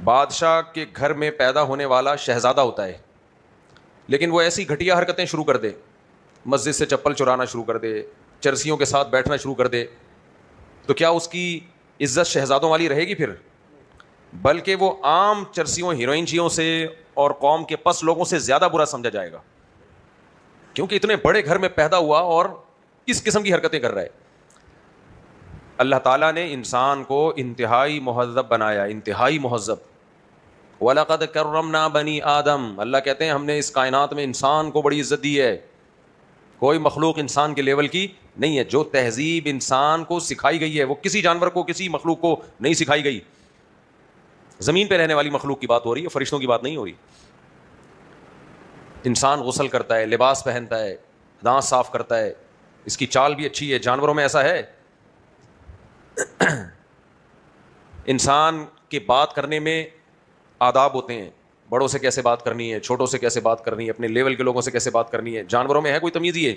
بادشاہ کے گھر میں پیدا ہونے والا شہزادہ ہوتا ہے، لیکن وہ ایسی گھٹیا حرکتیں شروع کر دے، مسجد سے چپل چرانا شروع کر دے، چرسیوں کے ساتھ بیٹھنا شروع کر دے، تو کیا اس کی عزت شہزادوں والی رہے گی پھر؟ بلکہ وہ عام چرسیوں ہیروئنچیوں سے اور قوم کے پس لوگوں سے زیادہ برا سمجھا جائے گا، کیونکہ اتنے بڑے گھر میں پیدا ہوا اور اس قسم کی حرکتیں کر رہا ہے۔ اللہ تعالیٰ نے انسان کو انتہائی مہذب بنایا، انتہائی مہذب۔ وَلَقَدْ كَرَّمْنَا بَنِي آدم، اللہ کہتے ہیں ہم نے اس کائنات میں انسان کو بڑی عزت دی ہے، کوئی مخلوق انسان کے لیول کی نہیں ہے۔ جو تہذیب انسان کو سکھائی گئی ہے وہ کسی جانور کو، کسی مخلوق کو نہیں سکھائی گئی۔ زمین پہ رہنے والی مخلوق کی بات ہو رہی ہے، فرشتوں کی بات نہیں ہو رہی۔ انسان غسل کرتا ہے، لباس پہنتا ہے، دانت صاف کرتا ہے، اس کی چال بھی اچھی ہے۔ جانوروں میں ایسا ہے؟ انسان کے بات کرنے میں آداب ہوتے ہیں، بڑوں سے کیسے بات کرنی ہے، چھوٹوں سے کیسے بات کرنی ہے، اپنے لیول کے لوگوں سے کیسے بات کرنی ہے۔ جانوروں میں ہے کوئی تمیز؟ یہ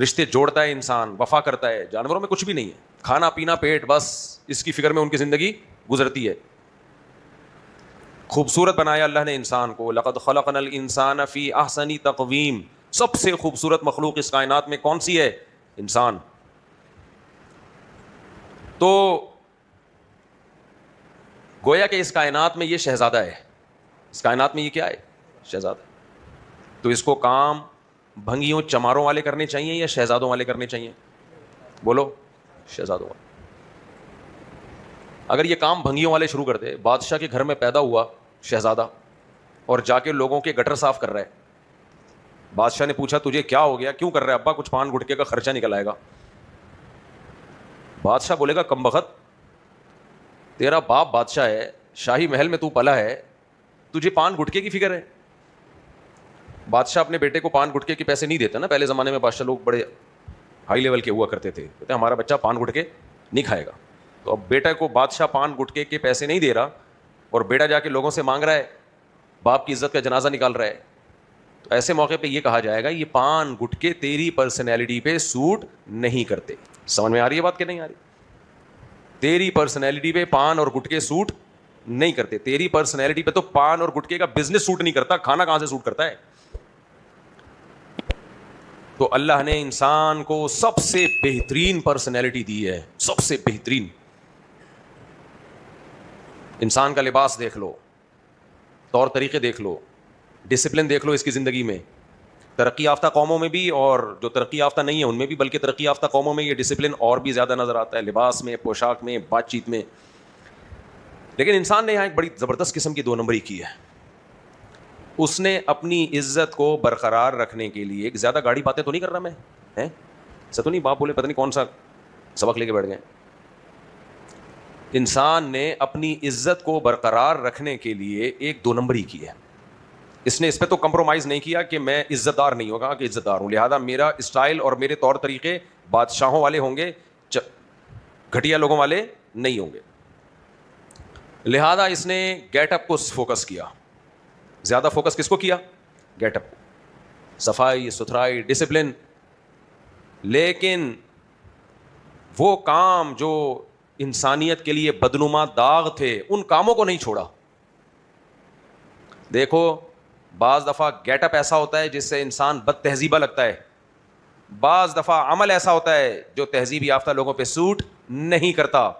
رشتے جوڑتا ہے انسان، وفا کرتا ہے، جانوروں میں کچھ بھی نہیں ہے۔ کھانا پینا پیٹ، بس اس کی فکر میں ان کی زندگی گزرتی ہے۔ خوبصورت بنایا اللہ نے انسان کو، لقد خلقنا الانسان فی احسن تقویم۔ سب سے خوبصورت مخلوق اس کائنات میں کون سی ہے؟ انسان۔ تو گویا کہ اس کائنات میں یہ شہزادہ ہے، اس کائنات میں یہ کیا ہے؟ شہزادہ۔ تو اس کو کام بھنگیوں چماروں والے کرنے چاہیے یا شہزادوں والے کرنے چاہیے؟ بولو، شہزادوں والے۔ اگر یہ کام بھنگیوں والے شروع کر دے، بادشاہ کے گھر میں پیدا ہوا شہزادہ اور جا کے لوگوں کے گٹر صاف کر رہا ہے، بادشاہ نے پوچھا تجھے کیا ہو گیا، کیوں کر رہا ہے؟ ابا کچھ پان گٹکے کا خرچہ نکل آئے گا۔ بادشاہ بولے گا کم بخت، تیرا باپ بادشاہ ہے، شاہی محل میں تو پلا ہے، تجھے پان گٹکے کی فکر ہے؟ بادشاہ اپنے بیٹے کو پان گٹکے کے پیسے نہیں دیتا نا، پہلے زمانے میں بادشاہ لوگ بڑے ہائی لیول کے ہوا کرتے تھے، کہتے ہیں ہمارا بچہ پان گٹکے نہیں کھائے گا۔ تو اب بیٹا کو بادشاہ پان گٹکے کے پیسے نہیں دے رہا اور بیٹا جا کے لوگوں سے مانگ رہا ہے، باپ کی عزت کا جنازہ نکال رہا ہے، تو ایسے موقع پہ یہ کہا جائے گا یہ پان گٹکے تیری پرسنالٹی پہ سوٹ نہیں کرتے۔ سمجھ میں آ رہی ہے بات کہ نہیں آ رہی؟ تیری پرسنالٹی پہ پان اور گٹکے سوٹ نہیں کرتے، تیری پرسنالٹی پہ تو پان اور گٹکے کا بزنس سوٹ نہیں کرتا، کھانا کہاں سے سوٹ کرتا ہے؟ تو اللہ نے انسان کو سب سے بہترین پرسنالٹی دی ہے، سب سے بہترین۔ انسان کا لباس دیکھ لو، طور طریقے دیکھ لو، ڈسپلن دیکھ لو اس کی زندگی میں۔ ترقی یافتہ قوموں میں بھی اور جو ترقی یافتہ نہیں ہے ان میں بھی، بلکہ ترقی یافتہ قوموں میں یہ ڈسپلن اور بھی زیادہ نظر آتا ہے، لباس میں، پوشاک میں، بات چیت میں۔ لیکن انسان نے یہاں ایک بڑی زبردست قسم کی 2 نمبری کی ہے۔ اس نے اپنی عزت کو برقرار رکھنے کے لیے، ایک زیادہ گاڑی باتیں تو نہیں کر رہا میں، ایسا تو نہیں باپ بولے پتہ نہیں کون سا سبق لے کے بیٹھ گئے۔ انسان نے اپنی عزت کو برقرار رکھنے کے لیے ایک 2 نمبری کی ہے۔ اس نے اس پہ تو کمپرومائز نہیں کیا کہ میں عزت دار نہیں ہوگا، کہ عزت دار ہوں، لہذا میرا اسٹائل اور میرے طور طریقے بادشاہوں والے ہوں گے، گھٹیا لوگوں والے نہیں ہوں گے۔ لہذا اس نے گیٹ اپ کو فوکس کیا، زیادہ فوکس کس کو کیا؟ گیٹ اپ کو، صفائی ستھرائی، ڈسپلن۔ لیکن وہ کام جو انسانیت کے لیے بدنما داغ تھے ان کاموں کو نہیں چھوڑا۔ دیکھو بعض دفعہ گیٹ اپ ایسا ہوتا ہے جس سے انسان بد تہذیبہ لگتا ہے، بعض دفعہ عمل ایسا ہوتا ہے جو تہذیب یافتہ لوگوں پہ سوٹ نہیں کرتا۔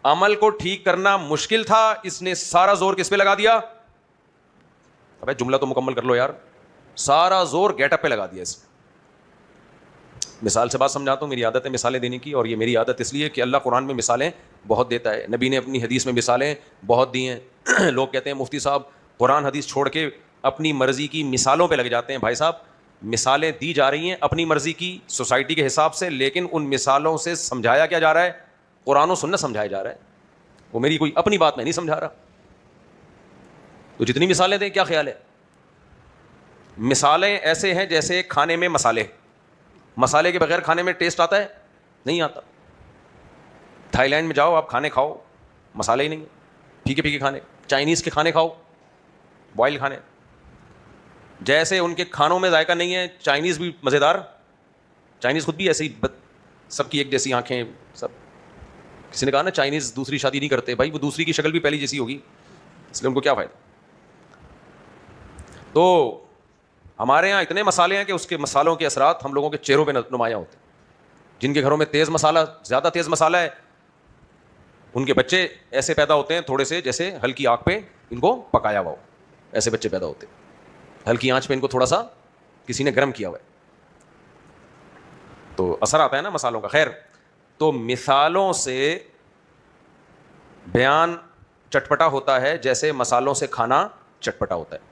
عمل کو ٹھیک کرنا مشکل تھا، اس نے سارا زور کس پہ لگا دیا؟ ابے جملہ تو مکمل کر لو یار، سارا زور گیٹ اپ پہ لگا دیا اس نے۔ مثال سے بات سمجھاتا ہوں، میری عادت ہے مثالیں دینے کی، اور یہ میری عادت اس لیے کہ اللہ قرآن میں مثالیں بہت دیتا ہے، نبی نے اپنی حدیث میں مثالیں بہت دی ہیں۔ لوگ کہتے ہیں مفتی صاحب قرآن حدیث چھوڑ کے اپنی مرضی کی مثالوں پہ لگ جاتے ہیں۔ بھائی صاحب مثالیں دی جا رہی ہیں اپنی مرضی کی سوسائٹی کے حساب سے، لیکن ان مثالوں سے سمجھایا کیا جا رہا ہے؟ قرآن و سنت سمجھایا جا رہا ہے، وہ میری کوئی اپنی بات میں نہیں سمجھا رہا۔ تو جتنی مثالیں دیں کیا خیال ہے؟ مثالیں ایسے ہیں جیسے کھانے میں مسالے، مسالے کے بغیر کھانے میں ٹیسٹ آتا ہے؟ نہیں آتا۔ تھائی لینڈ میں جاؤ آپ، کھانے کھاؤ، مسالے ہی نہیں ہیں، پھیکے پھیکے کھانے۔ چائنیز کے کھانے کھاؤ، بوائل کھانے، جیسے ان کے کھانوں میں ذائقہ نہیں ہے، چائنیز بھی مزیدار، چائنیز خود بھی ایسے ہی سب کی ایک جیسی آنکھیں، سب کسی نے کہا نا چائنیز دوسری شادی نہیں کرتے، بھائی وہ دوسری کی شکل بھی پہلی جیسی ہوگی، اس لیے ان کو کیا فائدہ. تو ہمارے یہاں اتنے مسالے ہیں کہ اس کے مسالوں کے اثرات ہم لوگوں کے چہروں پہ نمایاں ہوتے ہیں. جن کے گھروں میں تیز مسالہ، زیادہ تیز مسالہ ہے، ان کے بچے ایسے پیدا ہوتے ہیں تھوڑے سے جیسے ہلکی آنچ پہ ان کو پکایا ہوا ہو، ایسے بچے پیدا ہوتے ہیں. ہلکی آنچ پہ ان کو تھوڑا سا کسی نے گرم کیا ہوا ہے تو اثر آتا ہے نا مسالوں کا. خیر، تو مثالوں سے بیان چٹپٹا ہوتا ہے جیسے مسالوں سے کھانا چٹپٹا ہوتا ہے.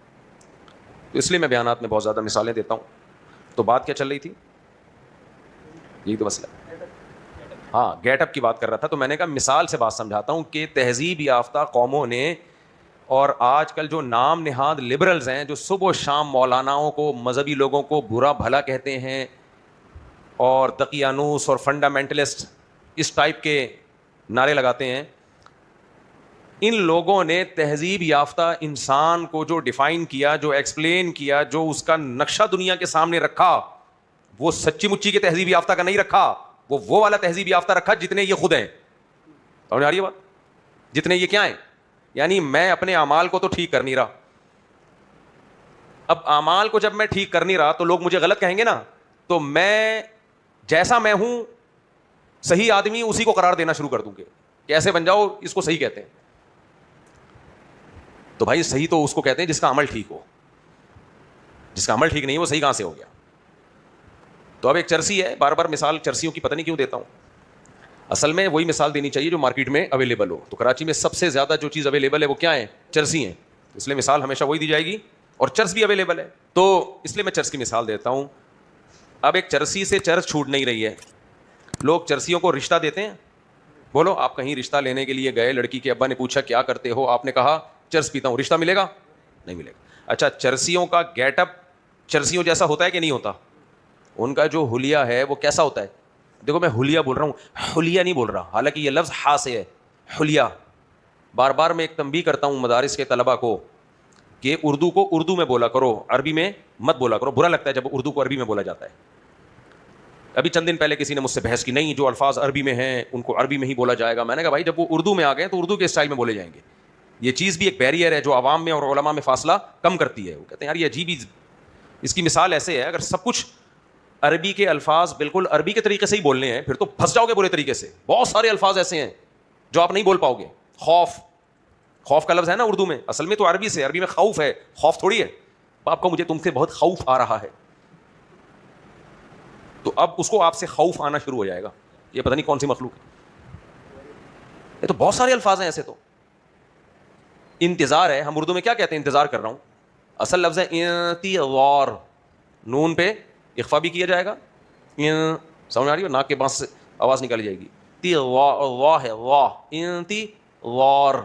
تو اس لیے میں بیانات میں بہت زیادہ مثالیں دیتا ہوں. تو بات کیا چل رہی تھی؟ یہی تو مسئلہ ہے. ہاں، گیٹ اپ کی بات کر رہا تھا. تو میں نے کہا مثال سے بات سمجھاتا ہوں کہ تہذیب یافتہ قوموں نے اور آج کل جو نام نہاد لبرلز ہیں جو صبح و شام مولاناؤں کو، مذہبی لوگوں کو برا بھلا کہتے ہیں اور دقیانوس اور فنڈامنٹلسٹ اس ٹائپ کے نعرے لگاتے ہیں، ان لوگوں نے تہذیب یافتہ انسان کو جو ڈیفائن کیا، جو ایکسپلین کیا، جو اس کا نقشہ دنیا کے سامنے رکھا، وہ سچی مچی کے تہذیب یافتہ کا نہیں رکھا، وہ والا تہذیب یافتہ رکھا جتنے یہ خود ہیں. سمجھ آ رہی ہے بات؟ جتنے یہ کیا ہیں، یعنی میں اپنے اعمال کو تو ٹھیک کر نہیں رہا. اب اعمال کو جب میں ٹھیک کر نہیں رہا تو لوگ مجھے غلط کہیں گے نا. تو میں جیسا میں ہوں صحیح آدمی اسی کو قرار دینا شروع کر دوں گے کہ ایسے بن جاؤ، اس کو صحیح کہتے ہیں. تو بھائی صحیح تو اس کو کہتے ہیں جس کا عمل ٹھیک ہو، جس کا عمل ٹھیک نہیں وہ صحیح کہاں سے ہو گیا؟ تو اب ایک چرسی ہے، بار بار مثال چرسیوں کی پتہ نہیں کیوں دیتا ہوں. اصل میں وہی مثال دینی چاہیے جو مارکیٹ میں اویلیبل ہو. تو کراچی میں سب سے زیادہ جو چیز اویلیبل ہے وہ کیا ہے؟ چرسی ہیں. اس لیے مثال ہمیشہ وہی دی جائے گی، اور چرس بھی اویلیبل ہے تو اس لیے میں چرس کی مثال دیتا ہوں. اب ایک چرسی سے چرس چھوٹ نہیں رہی ہے. لوگ چرسیوں کو رشتہ دیتے ہیں. بولو، آپ کہیں رشتہ لینے کے لیے گئے، لڑکی کے ابا نے پوچھا کیا کرتے ہو، آپ نے کہا چرس پیتا ہوں، رشتہ ملے گا؟ نہیں ملے گا. اچھا، چرسیوں کا گیٹ اپ چرسیوں جیسا ہوتا ہے کہ نہیں ہوتا؟ ان کا جو حلیہ ہے وہ کیسا ہوتا ہے؟ دیکھو میں حلیہ بول رہا ہوں، حلیہ نہیں بول رہا، حالانکہ یہ لفظ ہا سے ہے، حلیہ. بار بار میں ایک تنبیہ کرتا ہوں مدارس کے طلبہ کو کہ اردو کو اردو میں بولا کرو، عربی میں مت بولا کرو. برا لگتا ہے جب اردو کو عربی میں بولا جاتا ہے. ابھی چند دن پہلے کسی نے مجھ سے بحث کی، نہیں جو الفاظ عربی میں ہیں ان کو عربی میں ہی بولا جائے گا. میں نے کہا بھائی جب وہ اردو میں آ گئے تو اردو کے اسٹائل میں بولے جائیں گے. یہ چیز بھی ایک بیریئر ہے جو عوام میں اور علماء میں فاصلہ کم کرتی ہے. وہ کہتے ہیں یار یہ عجیب ہی. اس کی مثال ایسے ہے، اگر سب کچھ عربی کے الفاظ بالکل عربی کے طریقے سے ہی بولنے ہیں پھر تو پھنس جاؤ گے برے طریقے سے. بہت سارے الفاظ ایسے ہیں جو آپ نہیں بول پاؤ گے. خوف کا لفظ ہے نا اردو میں، اصل میں تو عربی سے، عربی میں خوف ہے، خوف تھوڑی ہے. آپ کو مجھے تم سے بہت خوف آ رہا ہے، تو اب اس کو آپ سے خوف آنا شروع ہو جائے گا. یہ پتہ نہیں کون سی مخلوق ہے. یہ تو بہت سارے الفاظ ہیں ایسے. تو انتظار ہے، ہم اردو میں کیا کہتے ہیں؟ انتظار کر رہا ہوں. اصل لفظ ہے انتظار، نون پہ اخفا بھی کیا جائے گا. سمجھ آ رہی ہے؟ ناک کے بانس سے آواز نکالی جائے گی. واہ ہے، واہ، انتظار.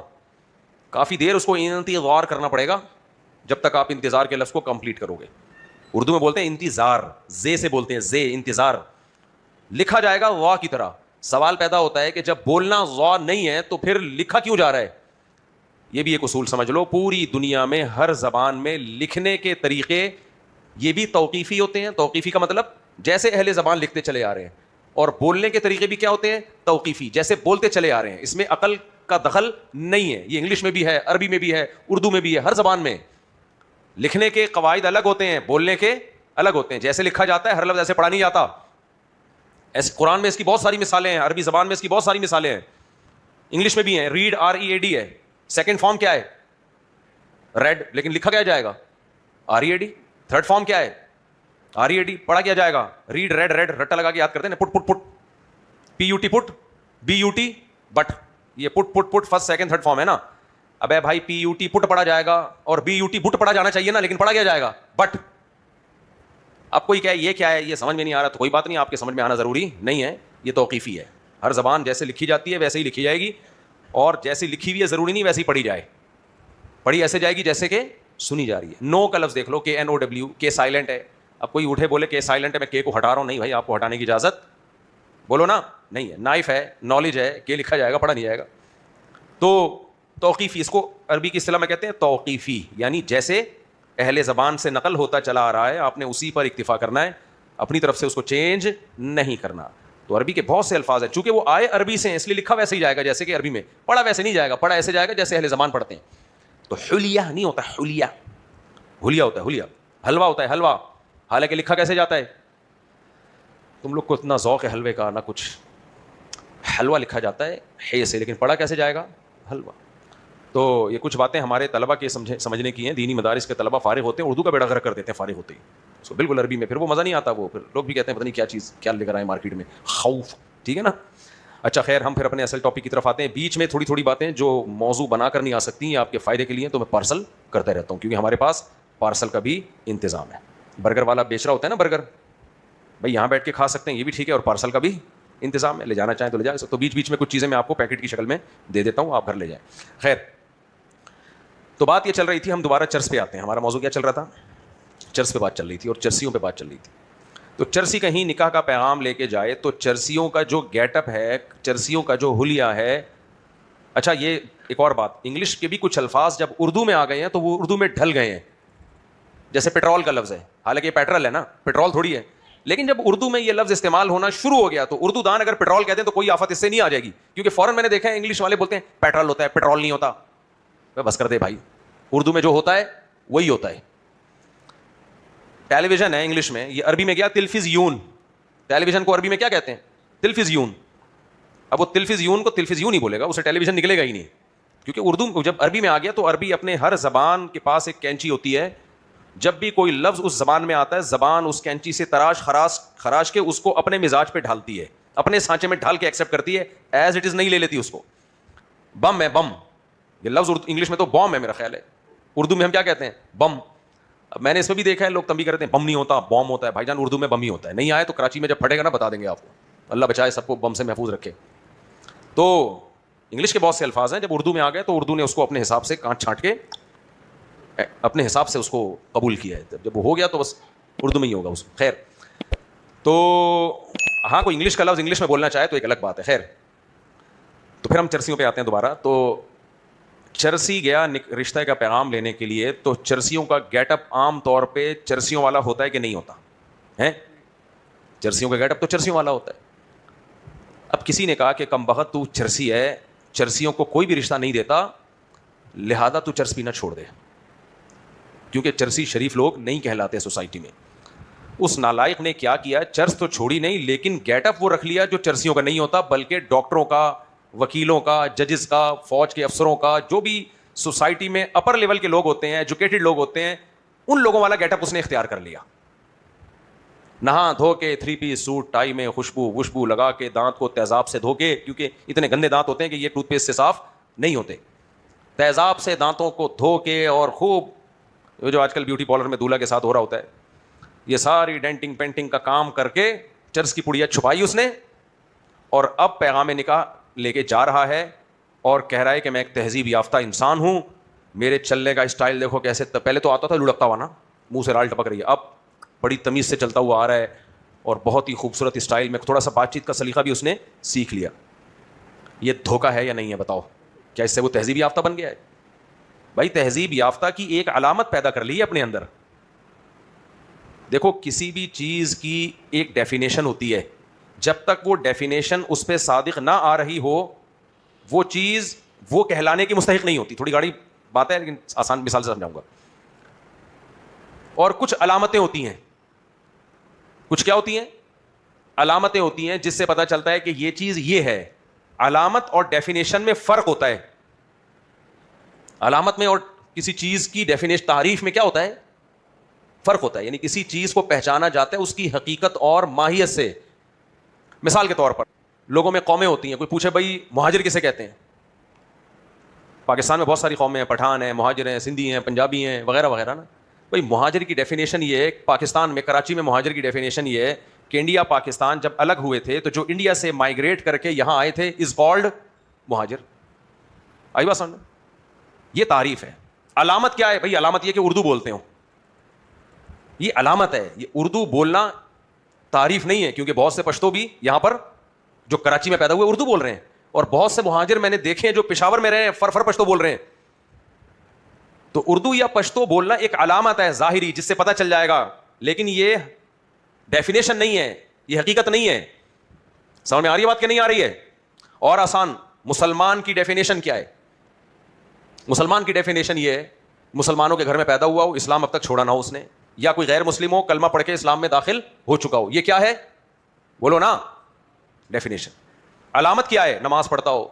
کافی دیر اس کو انتظار کرنا پڑے گا جب تک آپ انتظار کے لفظ کو کمپلیٹ کرو گے. اردو میں بولتے ہیں انتظار، زے سے بولتے ہیں، زے انتظار. لکھا جائے گا واہ کی طرح. سوال پیدا ہوتا ہے کہ جب بولنا واہ نہیں ہے تو پھر لکھا کیوں جا رہا ہے؟ یہ بھی ایک اصول سمجھ لو، پوری دنیا میں ہر زبان میں لکھنے کے طریقے یہ بھی توقیفی ہوتے ہیں. توقیفی کا مطلب جیسے اہل زبان لکھتے چلے آ رہے ہیں، اور بولنے کے طریقے بھی کیا ہوتے ہیں؟ توقیفی، جیسے بولتے چلے آ رہے ہیں. اس میں عقل کا دخل نہیں ہے. یہ انگلش میں بھی ہے، عربی میں بھی ہے، اردو میں بھی ہے. ہر زبان میں لکھنے کے قواعد الگ ہوتے ہیں، بولنے کے الگ ہوتے ہیں. جیسے لکھا جاتا ہے ہر لفظ ایسے پڑھا نہیں جاتا. ایسے قرآن میں اس کی بہت ساری مثالیں ہیں، عربی زبان میں اس کی بہت ساری مثالیں ہیں، انگلش میں بھی ہیں. ریڈ READ ہے، سیکنڈ فارم کیا ہے؟ ریڈ، لیکن لکھا کیا جائے گا؟ READ. تھرڈ فارم کیا ہے؟ READ. پڑھا کیا جائے گا؟ ریڈ، ریڈ، ریڈ، رٹا لگا کے یاد کرتے ہیں. پٹ پٹ پٹ، PUT پٹ، BUT بٹ. یہ پٹ فرسٹ سیکنڈ تھرڈ فارم ہے نا. ابے بھائی PUT پٹ پڑھا جائے گا اور BUT بٹ پڑھا جانا چاہیے نا، لیکن پڑھا کیا جائے گا؟ بٹ. آپ کوئی کہے یہ کیا ہے، یہ سمجھ میں نہیں آ رہا، تو کوئی بات نہیں، آپ کے سمجھ میں آنا ضروری نہیں ہے. یہ توقیفی ہے. ہر زبان جیسے لکھی جاتی ہے ویسے ہی لکھی جائے گی، اور جیسی لکھی ہوئی ہے ضروری نہیں ویسے ہی پڑھی جائے. پڑھی ایسے جائے گی جیسے کہ سنی جا رہی ہے. نو کا لفظ دیکھ لو، KNOW، کے سائلنٹ ہے. اب کوئی اٹھے بولے کہ سائلنٹ ہے، میں کے کو ہٹا رہا ہوں، نہیں بھائی آپ کو ہٹانے کی اجازت بولو نا نہیں ہے. نائف ہے، نالج ہے، کے لکھا جائے گا، پڑھا نہیں جائے گا. تو توقیفی، اس کو عربی کی اصطلاح میں کہتے ہیں توقیفی، یعنی جیسے اہل زبان سے نقل ہوتا چلا آ رہا ہے آپ نے اسی پر اکتفا کرنا ہے، اپنی طرف سے اس کو چینج نہیں کرنا. تو عربی کے بہت سے الفاظ ہیں, چونکہ وہ آئے عربی سے ہیں اس لیے لکھا ویسے ہی جائے گا جیسے کہ عربی میں, پڑھا ویسے نہیں جائے گا, پڑھا ایسے جائے گا جیسے اہل زبان پڑھتے ہیں. تو حلیہ نہیں ہوتا, حلیہ حلیہ ہوتا ہے, حلیہ حلوہ ہوتا ہے, حلوہ, حالانکہ لکھا کیسے جاتا ہے؟ تم لوگ کو اتنا ذوق ہے حلوے کا نہ کچھ, حلوہ لکھا جاتا ہے ہے سے, لیکن پڑھا کیسے جائے گا؟ حلوہ. تو یہ کچھ باتیں ہمارے طلبہ کے سمجھنے کی ہیں. دینی مدارس کے طلبہ فارغ ہوتے ہیں اردو کا بیڑا غرق کر دیتے ہیں فارغ ہوتے ہی, سو بالکل عربی میں, پھر وہ مزہ نہیں آتا, وہ پھر لوگ بھی کہتے ہیں پتہ نہیں کیا چیز کیا لے کر آئے مارکیٹ میں, خوف. ٹھیک ہے نا. اچھا خیر, ہم پھر اپنے اصل ٹاپک کی طرف آتے ہیں. بیچ میں تھوڑی تھوڑی باتیں جو موضوع بنا کر نہیں آ سکتی ہیں آپ کے فائدے کے لیے, تو میں پارسل کرتا رہتا ہوں, کیونکہ ہمارے پاس پارسل کا بھی انتظام ہے. برگر والا بیچ رہا ہوتا ہے نا برگر, بھائی یہاں بیٹھ کے کھا سکتے ہیں یہ بھی ٹھیک ہے, اور پارسل کا بھی انتظام ہے, لے جانا چاہیں تو لے جا سکتے. تو بیچ بیچ میں کچھ چیزیں میں آپ کو پیکٹ کی شکل میں دے دیتا ہوں, آپ گھر لے جائیں. خیر, تو بات یہ چل رہی تھی, ہم دوبارہ چرس پہ آتے ہیں. ہمارا موضوع کیا چل رہا تھا؟ چرس پہ بات چل رہی تھی اور چرسیوں پہ بات چل رہی تھی. تو چرسی کہیں نکاح کا پیغام لے کے جائے تو چرسیوں کا جو گیٹ اپ ہے, چرسیوں کا جو حلیہ ہے. اچھا یہ ایک اور بات, انگلش کے بھی کچھ الفاظ جب اردو میں آ گئے ہیں تو وہ اردو میں ڈھل گئے ہیں. جیسے پیٹرول کا لفظ ہے, حالانکہ یہ پیٹرول ہے نا, پیٹرول تھوڑی ہے, لیکن جب اردو میں یہ لفظ استعمال ہونا شروع ہو گیا تو اردو دان اگر پیٹرول کہتے ہیں تو کوئی آفت اس سے نہیں آ جائے گی, کیونکہ فوراً میں نے دیکھا ہے انگلش والے بولتے ہیں پیٹرول ہوتا ہے, پیٹرول نہیں ہوتا. بس کر دے بھائی, اردو میں جو ہوتا ہے وہی ہوتا ہے. ٹیلی ویژن ہے انگلش میں, یہ عربی میں کیا؟ تلفزیون. ٹیلی ویژن کو عربی میں کیا کہتے ہیں؟ تلفزیون. اب وہ تلفزیون کو تلفزیون ہی بولے گا, اسے ٹیلی ویژن نکلے گا ہی نہیں, کیونکہ اردو جب عربی میں آ گیا تو عربی اپنے ہر زبان کے پاس ایک کینچی ہوتی ہے. جب بھی کوئی لفظ اس زبان میں آتا ہے, زبان اس کینچی سے تراش خراش کے اس کو اپنے مزاج پہ ڈھالتی ہے, اپنے سانچے میں ڈھال کے ایکسیپٹ کرتی ہے, ایز اٹ از نہیں لے لیتی اس کو. بم ہے, بم, یہ لفظ انگلش میں تو بام ہے میرا خیال ہے, اردو میں ہم کیا کہتے ہیں؟ بم. اب میں نے اس میں بھی دیکھا ہے لوگ تنبیہ کرتے ہیں بم نہیں ہوتا بام ہوتا ہے. بھائی جان اردو میں بم ہی ہوتا ہے, نہیں آئے تو کراچی میں جب پھٹے گا نا بتا دیں گے آپ کو, اللہ بچائے سب کو بم سے محفوظ رکھے. تو انگلش کے بہت سے الفاظ ہیں, جب اردو میں آ گئے تو اردو نے اس کو اپنے حساب سے کانٹ چھانٹ کے اپنے حساب سے اس کو قبول کیا ہے. جب وہ ہو گیا تو بس اردو میں ہی ہوگا اس کو. خیر, تو ہاں کوئی انگلش کا لفظ انگلش میں بولنا چاہے تو ایک الگ بات ہے. خیر, تو پھر ہم چرسیوں پہ آتے ہیں دوبارہ. تو چرسی گیا رشتہ کا پیغام لینے کے لیے, تو چرسیوں کا گیٹ اپ عام طور پہ چرسیوں والا ہوتا ہے کہ نہیں ہوتا ہے؟ چرسیوں کا گیٹ اپ تو چرسیوں والا ہوتا ہے. اب کسی نے کہا کہ کم بخت تو چرسی ہے, چرسیوں کو کوئی بھی رشتہ نہیں دیتا, لہذا تو چرس پینا چھوڑ دے, کیونکہ چرسی شریف لوگ نہیں کہلاتے سوسائٹی میں. اس نالائق نے کیا کیا, چرس تو چھوڑی نہیں لیکن گیٹ اپ وہ رکھ لیا جو چرسیوں کا نہیں ہوتا, بلکہ ڈاکٹروں کا, وکیلوں کا, ججز کا, فوج کے افسروں کا, جو بھی سوسائٹی میں اپر لیول کے لوگ ہوتے ہیں, ایجوکیٹڈ لوگ ہوتے ہیں, ان لوگوں والا گیٹ اپ اس نے اختیار کر لیا. نہا دھو کے 3 پیس سوٹ ٹائی میں خوشبو وشبو لگا کے, دانت کو تیزاب سے دھو کے, کیونکہ اتنے گندے دانت ہوتے ہیں کہ یہ ٹوتھ پیسٹ سے صاف نہیں ہوتے, تیزاب سے دانتوں کو دھو کے, اور خوب جو آج کل بیوٹی پارلر میں دولہا کے ساتھ ہو رہا ہوتا ہے, یہ ساری ڈینٹنگ پینٹنگ کا کام کر کے چرس کی پڑیا چھپائی اس نے, اور اب پیغام نکاح لے کے جا رہا ہے اور کہہ رہا ہے کہ میں ایک تہذیب یافتہ انسان ہوں, میرے چلنے کا اسٹائل دیکھو کیسے, پہلے تو آتا تھا لڑکتا ہوا نا, منہ سے رال ٹپک رہی ہے, اب بڑی تمیز سے چلتا ہوا آ رہا ہے, اور بہت ہی خوبصورت اسٹائل میں, تھوڑا سا بات چیت کا سلیقہ بھی اس نے سیکھ لیا. یہ دھوکہ ہے یا نہیں ہے بتاؤ؟ کیا اس سے وہ تہذیب یافتہ بن گیا ہے؟ بھائی تہذیب یافتہ کی ایک علامت پیدا کر لی ہے اپنے اندر. دیکھو کسی بھی چیز کی ایک ڈیفینیشن ہوتی ہے, جب تک وہ ڈیفینیشن اس پہ صادق نہ آ رہی ہو وہ چیز وہ کہلانے کی مستحق نہیں ہوتی. تھوڑی گاڑی بات ہے لیکن آسان مثال سے سمجھاؤں گا. اور کچھ علامتیں ہوتی ہیں, کچھ کیا ہوتی ہیں؟ علامتیں ہوتی ہیں جس سے پتہ چلتا ہے کہ یہ چیز یہ ہے. علامت اور ڈیفینیشن میں فرق ہوتا ہے. علامت میں اور کسی چیز کی ڈیفینیشن تعریف میں کیا ہوتا ہے؟ فرق ہوتا ہے. یعنی کسی چیز کو پہچانا جاتا ہے اس کی حقیقت اور ماہیت سے. مثال کے طور پر لوگوں میں قومیں ہوتی ہیں, کوئی پوچھے بھائی مہاجر کسے کہتے ہیں؟ پاکستان میں بہت ساری قومیں ہیں, پٹھان ہیں, مہاجر ہیں, سندھی ہیں, پنجابی ہیں, وغیرہ وغیرہ نا. بھائی مہاجر کی ڈیفینیشن یہ ہے, پاکستان میں کراچی میں مہاجر کی ڈیفینیشن یہ ہے کہ انڈیا پاکستان جب الگ ہوئے تھے تو جو انڈیا سے مائگریٹ کر کے یہاں آئے تھے از کالڈ مہاجر. آئی بات سمجھ؟ یہ تعریف ہے. علامت کیا ہے بھائی؟ علامت یہ کہ اردو بولتے ہو, یہ علامت ہے. یہ اردو بولنا تعریف نہیں ہے, کیونکہ بہت سے پشتو بھی یہاں پر جو کراچی میں پیدا ہوئے اردو بول رہے ہیں, اور بہت سے مہاجر میں نے دیکھے ہیں جو پشاور میں رہے ہیں فر پشتو بول رہے ہیں. تو اردو یا پشتو بولنا ایک علامت ہے ظاہری جس سے پتہ چل جائے گا, لیکن یہ ڈیفینیشن نہیں ہے, یہ حقیقت نہیں ہے. سمجھ میں آ رہی ہے بات کہ نہیں آ رہی ہے؟ اور آسان، مسلمان کی ڈیفینیشن کیا ہے؟ مسلمان کی ڈیفینیشن یہ ہے، مسلمانوں کے گھر میں پیدا ہوا ہو، اسلام اب تک چھوڑا نہ ہو اس نے، یا کوئی غیر مسلم ہو، کلمہ پڑھ کے اسلام میں داخل ہو چکا ہو. یہ کیا ہے؟ بولو نا ڈیفینیشن. علامت کیا ہے؟ نماز پڑھتا ہو.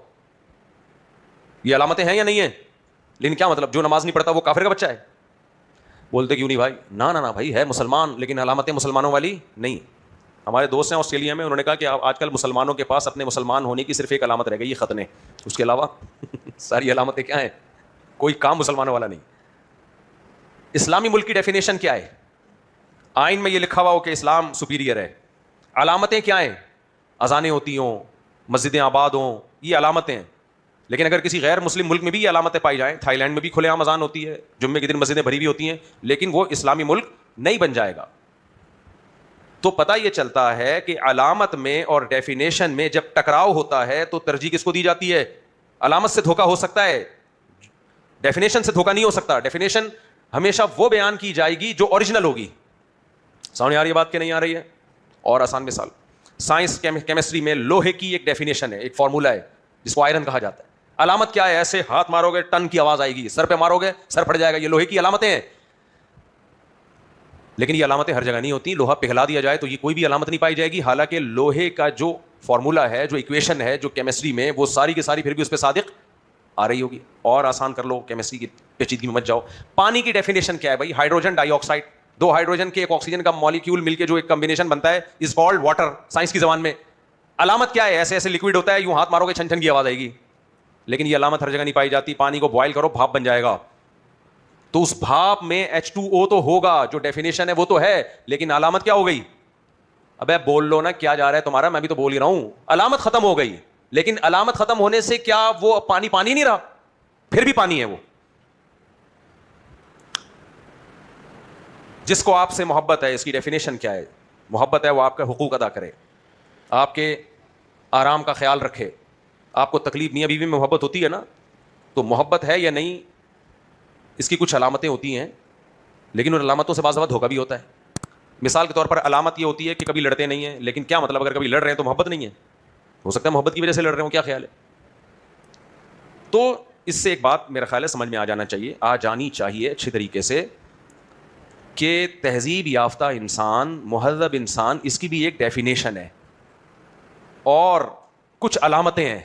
یہ علامتیں ہیں یا نہیں ہیں؟ لیکن کیا مطلب جو نماز نہیں پڑھتا وہ کافر کا بچہ ہے؟ بولتے کیوں نہیں بھائی؟ نہ بھائی ہے مسلمان لیکن علامتیں مسلمانوں والی نہیں. ہمارے دوست ہیں آسٹریلیا میں، انہوں نے کہا کہ آج کل مسلمانوں کے پاس اپنے مسلمان ہونے کی صرف ایک علامت رہ گئی، یہ ختنے. اس کے علاوہ ساری علامتیں کیا ہیں؟ کوئی کام مسلمانوں والا نہیں. اسلامی ملک کی ڈیفینیشن کیا ہے؟ آئین میں یہ لکھا ہوا ہو کہ اسلام سپیریئر ہے. علامتیں کیا ہیں؟ اذانیں ہوتی ہوں، مسجدیں آباد ہوں، یہ علامتیں ہیں. لیکن اگر کسی غیر مسلم ملک میں بھی یہ علامتیں پائی جائیں، تھائی لینڈ میں بھی کھلے عام اذان ہوتی ہے، جمعے کے دن مسجدیں بھری ہوئی ہوتی ہیں، لیکن وہ اسلامی ملک نہیں بن جائے گا. تو پتہ یہ چلتا ہے کہ علامت میں اور ڈیفینیشن میں جب ٹکراؤ ہوتا ہے تو ترجیح کس کو دی جاتی ہے؟ علامت سے دھوکا ہو سکتا ہے، ڈیفینیشن سے دھوکا نہیں ہو سکتا. ڈیفینیشن ہمیشہ وہ بیان کی جائے گی جو اوریجنل ہوگی. سامنے آ رہی ہے بات کہ نہیں آ رہی ہے؟ اور آسان مثال، سائنس کیمسٹری میں لوہے کی ایک ڈیفینیشن ہے، ایک فارمولا ہے جس کو آئرن کہا جاتا ہے. علامت کیا ہے؟ ایسے ہاتھ مارو گے ٹن کی آواز آئے گی، سر پہ مارو گے سر پھٹ جائے گا. یہ لوہے کی علامتیں ہیں. لیکن یہ علامتیں ہر جگہ نہیں ہوتی. لوہا پگھلا دیا جائے تو یہ کوئی بھی علامت نہیں پائی جائے گی، حالانکہ لوہے کا جو فارمولا ہے، جو ایکویشن ہے، جو کیمسٹری میں، وہ ساری کی ساری پھر بھی اس پہ صادق آ رہی ہوگی. اور آسان کر لو، کیمسٹری کی پیچیدگی میں مت جاؤ. پانی کی ڈیفینیشن کیا ہے بھائی؟ ہائیڈروجن ڈائی آکسائڈ، دو ہائیڈروجن کے ایک آکسیجن کا مالیکیول مل کے جو ایک کمبینیشن بنتا ہے از کالڈ واٹر سائنس کی زبان میں. علامت کیا ہے؟ ایسے ایسے لکوڈ ہوتا ہے، یوں ہاتھ مارو گے چھن چھن کی آواز آئے گی. لیکن یہ علامت ہر جگہ نہیں پائی جاتی. پانی کو بوائل کرو بھاپ بن جائے گا، تو اس بھاپ میں H2O تو ہوگا، جو ڈیفینیشن ہے وہ تو ہے، لیکن علامت کیا ہو گئی؟ ابے بول لو نا، کیا جا رہا ہے تمہارا؟ میں بھی تو بول ہی رہا ہوں. علامت ختم ہو گئی، لیکن علامت ختم ہونے سے کیا وہ پانی پانی نہیں رہا؟ پھر بھی پانی ہے وہ. جس کو آپ سے محبت ہے، اس کی ڈیفینیشن کیا ہے؟ محبت ہے وہ آپ کا حقوق ادا کرے، آپ کے آرام کا خیال رکھے. آپ کو تکلیف، میاں بیوی میں محبت ہوتی ہے نا، تو محبت ہے یا نہیں، اس کی کچھ علامتیں ہوتی ہیں، لیکن ان علامتوں سے بعض دفعہ دھوکا بھی ہوتا ہے. مثال کے طور پر علامت یہ ہوتی ہے کہ کبھی لڑتے نہیں ہیں، لیکن کیا مطلب؟ اگر کبھی لڑ رہے ہیں تو محبت نہیں ہے؟ ہو سکتا ہے محبت کی وجہ سے لڑ رہے ہوں. کیا خیال ہے؟ تو اس سے ایک بات میرا خیال ہے سمجھ میں آ جانی چاہیے اچھی طریقے سے، کہ تہذیب یافتہ انسان، مہذب انسان، اس کی بھی ایک ڈیفینیشن ہے اور کچھ علامتیں ہیں.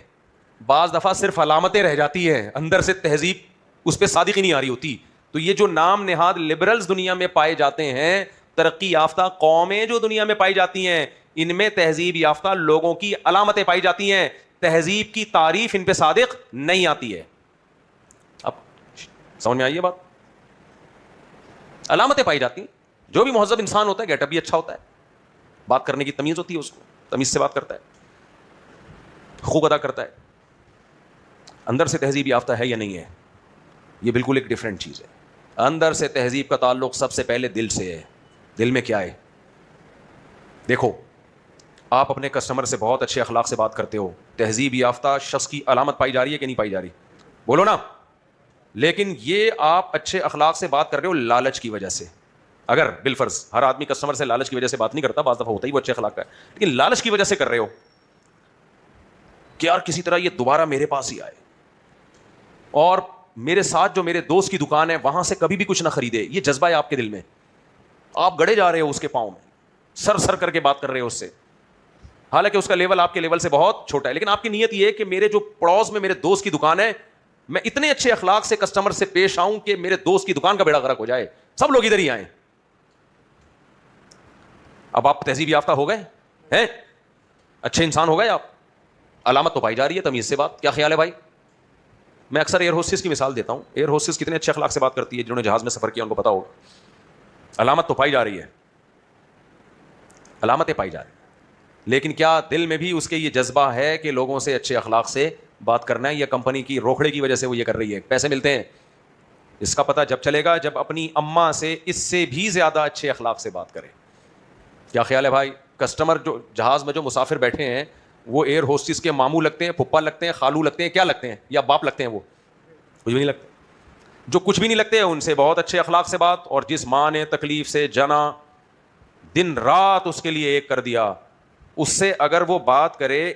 بعض دفعہ صرف علامتیں رہ جاتی ہیں، اندر سے تہذیب اس پہ صادق ہی نہیں آ رہی ہوتی. تو یہ جو نام نہاد لبرلز دنیا میں پائے جاتے ہیں، ترقی یافتہ قومیں جو دنیا میں پائی جاتی ہیں، ان میں تہذیب یافتہ لوگوں کی علامتیں پائی جاتی ہیں. تہذیب کی تعریف ان پہ صادق نہیں آتی ہے. اب سمجھ میں آئی یہ بات؟ علامتیں پائی جاتی ہیں. جو بھی مہذب انسان ہوتا ہے، گیٹ اپ بھی اچھا ہوتا ہے، بات کرنے کی تمیز ہوتی ہے، اس کو تمیز سے بات کرتا ہے، حقوق ادا کرتا ہے. اندر سے تہذیب یافتہ ہے یا نہیں ہے، یہ بالکل ایک ڈفرینٹ چیز ہے. اندر سے تہذیب کا تعلق سب سے پہلے دل سے ہے. دل میں کیا ہے؟ دیکھو، آپ اپنے کسٹمر سے بہت اچھے اخلاق سے بات کرتے ہو، تہذیب یافتہ شخص کی علامت پائی جا رہی ہے کہ نہیں پائی جا رہی؟ بولو نا. لیکن یہ آپ اچھے اخلاق سے بات کر رہے ہو لالچ کی وجہ سے. اگر بالفرض ہر آدمی کسٹمر سے لالچ کی وجہ سے بات نہیں کرتا، بعض دفعہ ہوتا ہی وہ اچھے اخلاق کا ہے، لیکن لالچ کی وجہ سے کر رہے ہو کہ یار کسی طرح یہ دوبارہ میرے پاس ہی آئے، اور میرے ساتھ جو میرے دوست کی دکان ہے وہاں سے کبھی بھی کچھ نہ خریدے. یہ جذبہ ہے آپ کے دل میں، آپ گڑے جا رہے ہو اس کے پاؤں میں، سر سر کر کے بات کر رہے ہو اس سے، حالانکہ اس کا لیول آپ کے لیول سے بہت چھوٹا ہے. لیکن آپ کی نیت یہ ہے کہ میرے جو پڑوس میں میرے دوست کی دکان ہے، میں اتنے اچھے اخلاق سے کسٹمر سے پیش آؤں کہ میرے دوست کی دکان کا بیڑا غرق ہو جائے، سب لوگ ادھر ہی آئیں. اب آپ تہذیب یافتہ ہو گئے ہیں، اچھے انسان ہو گئے آپ. علامت تو پائی جا رہی ہے تمیز سے بات. کیا خیال ہے بھائی؟ میں اکثر ایئر ہوسٹس کی مثال دیتا ہوں. ایئر ہوسٹس کتنے اچھے اخلاق سے بات کرتی ہے، جنہوں نے جہاز میں سفر کیا ان کو پتا ہوگا. علامت تو پائی جا رہی ہے، علامتیں پائی جا رہی ہیں، لیکن کیا دل میں بھی اس کے یہ جذبہ ہے کہ لوگوں سے اچھے اخلاق سے بات کرنا ہے، یا کمپنی کی روکڑے کی وجہ سے وہ یہ کر رہی ہے، پیسے ملتے ہیں؟ اس کا پتہ جب چلے گا جب اپنی اماں سے اس سے بھی زیادہ اچھے اخلاق سے بات کرے. کیا خیال ہے بھائی؟ کسٹمر جو جہاز میں جو مسافر بیٹھے ہیں وہ ایئر ہوسٹس کے ماموں لگتے ہیں، پھپھا لگتے ہیں، خالو لگتے ہیں، کیا لگتے ہیں، یا باپ لگتے ہیں؟ وہ کچھ بھی نہیں لگتے. جو کچھ بھی نہیں لگتے ان سے بہت اچھے اخلاق سے بات. اور جس ماں نے تکلیف سے جنا، دن رات اس کے لیے ایک کر دیا، اس سے اگر وہ بات کرے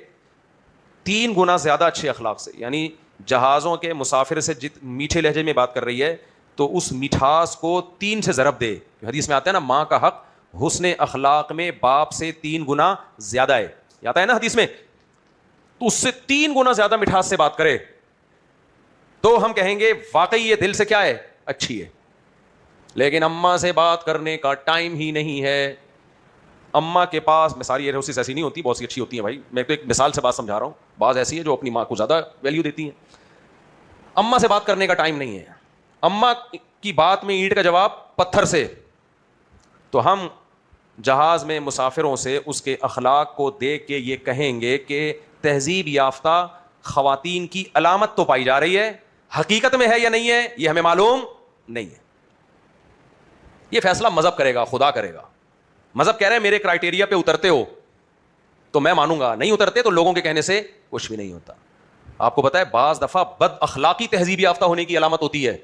3 گنا زیادہ اچھے اخلاق سے, یعنی جہازوں کے مسافر سے میٹھے لہجے میں بات کر رہی ہے تو اس مٹھاس کو 3 سے ضرب دے. حدیث میں آتا ہے نا, ماں کا حق حسن اخلاق میں باپ سے 3 گنا زیادہ ہے, آتا ہے نا حدیث میں, تو اس سے 3 گنا زیادہ مٹھاس سے بات کرے تو ہم کہیں گے واقعی یہ دل سے کیا ہے, اچھی ہے. لیکن اماں سے بات کرنے کا ٹائم ہی نہیں ہے. اماں کے پاس, ساری ایروسس ایسی نہیں ہوتی, بہت سی اچھی ہوتی ہیں بھائی, میں تو ایک مثال سے بات سمجھا رہا ہوں. بعض ایسی ہے جو اپنی ماں کو زیادہ ویلیو دیتی ہیں. اماں سے بات کرنے کا ٹائم نہیں ہے. اماں کی بات میں اینٹ کا جواب پتھر سے. تو ہم جہاز میں مسافروں سے اس کے اخلاق کو دیکھ کے یہ کہیں گے کہ تہذیب یافتہ خواتین کی علامت تو پائی جا رہی ہے, حقیقت میں ہے یا نہیں ہے یہ ہمیں معلوم نہیں ہے. یہ فیصلہ مذہب کرے گا, خدا کرے گا. مذہب کہہ رہے ہیں میرے کرائٹیریا پہ اترتے ہو تو میں مانوں گا, نہیں اترتے تو لوگوں کے کہنے سے کچھ بھی نہیں ہوتا. آپ کو پتا ہے بعض دفعہ بد اخلاقی تہذیب یافتہ ہونے کی علامت ہوتی ہے.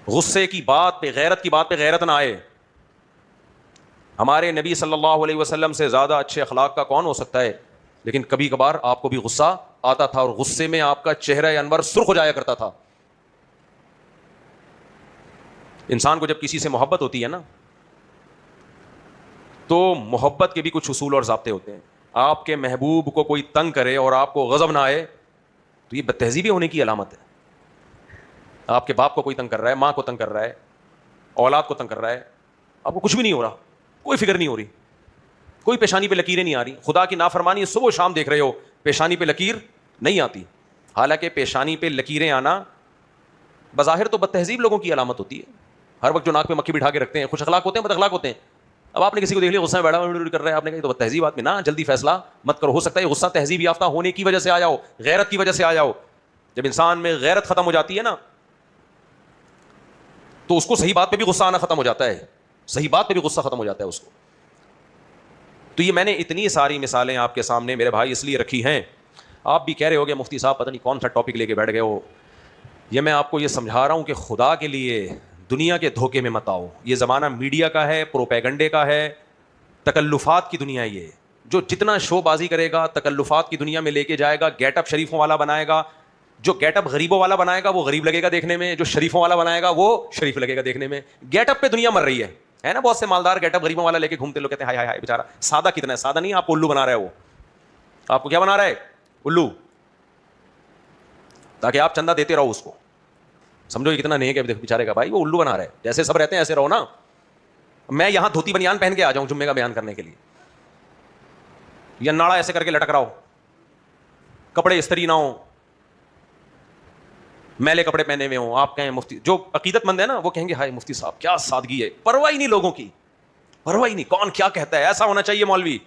غصے کی بات پہ, غیرت کی بات پہ غیرت نہ آئے. ہمارے نبی صلی اللہ علیہ وسلم سے زیادہ اچھے اخلاق کا کون ہو سکتا ہے؟ لیکن کبھی کبھار آپ کو بھی غصہ آتا تھا اور غصے میں آپ کا چہرہ انور سرخ ہو جایا کرتا تھا. انسان کو جب کسی سے محبت ہوتی ہے نا تو محبت کے بھی کچھ اصول اور ضابطے ہوتے ہیں. آپ کے محبوب کو کوئی تنگ کرے اور آپ کو غضب نہ آئے تو یہ بد تہذیبی ہونے کی علامت ہے. آپ کے باپ کو کوئی تنگ کر رہا ہے, ماں کو تنگ کر رہا ہے, اولاد کو تنگ کر رہا ہے, آپ کو کچھ بھی نہیں ہو رہا, کوئی فکر نہیں ہو رہی, کوئی پیشانی پہ لکیریں نہیں آ رہی. خدا کی نافرمانی صبح و شام دیکھ رہے ہو, پیشانی پہ لکیر نہیں آتی. حالانکہ پیشانی پہ لکیریں آنا بظاہر تو بد تہذیب لوگوں کی علامت ہوتی ہے. ہر وقت جو ناک پہ مکھی بٹھا کے رکھتے ہیں, خوش اخلاق ہوتے ہیں, بد اخلاق ہوتے ہیں. اب آپ نے کسی کو دیکھ لیا غصہ میں بیٹھا کر رہا ہے, آپ نے کہا تو بد تہذیب آدمی, نہ جلدی فیصلہ مت کرو. ہو سکتا ہے یہ غصہ تہذیب یافتہ ہونے کی وجہ سے آیا ہو, غیرت کی وجہ سے آیا ہو. جب انسان میں غیرت ختم ہو جاتی ہے نا تو اس کو صحیح بات پہ بھی غصہ آنا ختم ہو جاتا ہے, صحیح بات پہ بھی غصہ ختم ہو جاتا ہے اس کو. تو یہ میں نے اتنی ساری مثالیں آپ کے سامنے میرے بھائی اس لیے رکھی ہیں. آپ بھی کہہ رہے ہو گے مفتی صاحب پتہ نہیں کون سا ٹاپک لے کے بیٹھ گئے ہو. یہ میں آپ کو یہ سمجھا رہا ہوں کہ خدا کے لیے دنیا کے دھوکے میں مت آؤ. یہ زمانہ میڈیا کا ہے, پروپیگنڈے کا ہے, تکلفات کی دنیا. یہ جو جتنا شو بازی کرے گا تکلفات کی دنیا میں لے کے جائے گا, گیٹ اپ شریفوں والا بنائے گا. جو گیٹ اپ غریبوں والا بنائے گا وہ غریب لگے گا دیکھنے میں, جو شریفوں والا بنائے گا وہ شریف لگے گا دیکھنے میں. گیٹ اپ پہ دنیا مر رہی ہے نا. بہت سے مالدار گیٹ اپ غریبوں والا لے کے گھومتے, لوگ کہتے ہیں ہائے ہائے ہائے بیچارہ. سادہ کتنا ہے, سادہ نہیں, آپ کو الو بنا رہا ہے. وہ آپ کو کیا بنا رہا ہے, الو, تاکہ آپ چندہ دیتے رہو اس کو. سمجھو یہ کتنا نیک ہے بیچارے کا بھائی, وہ الو بنا رہا ہے. جیسے سب رہتے ہیں ایسے رہو نا. میں یہاں دھوتی بنیان پہن کے آ جاؤں جمعے کا بیان کرنے کے لیے, یا ناڑا ایسے کر کے لٹک رہا ہو, کپڑے استری نہ ہو, میلے کپڑے پہنے ہوئے ہوں, آپ کہیں مفتی, جو عقیدت مند ہے نا وہ کہیں گے ہائے مفتی صاحب کیا سادگی ہے. پرواہ ہی نہیں لوگوں کی, پرواہ ہی نہیں کون کیا کہتا ہے. ایسا ہونا چاہیے مولوی.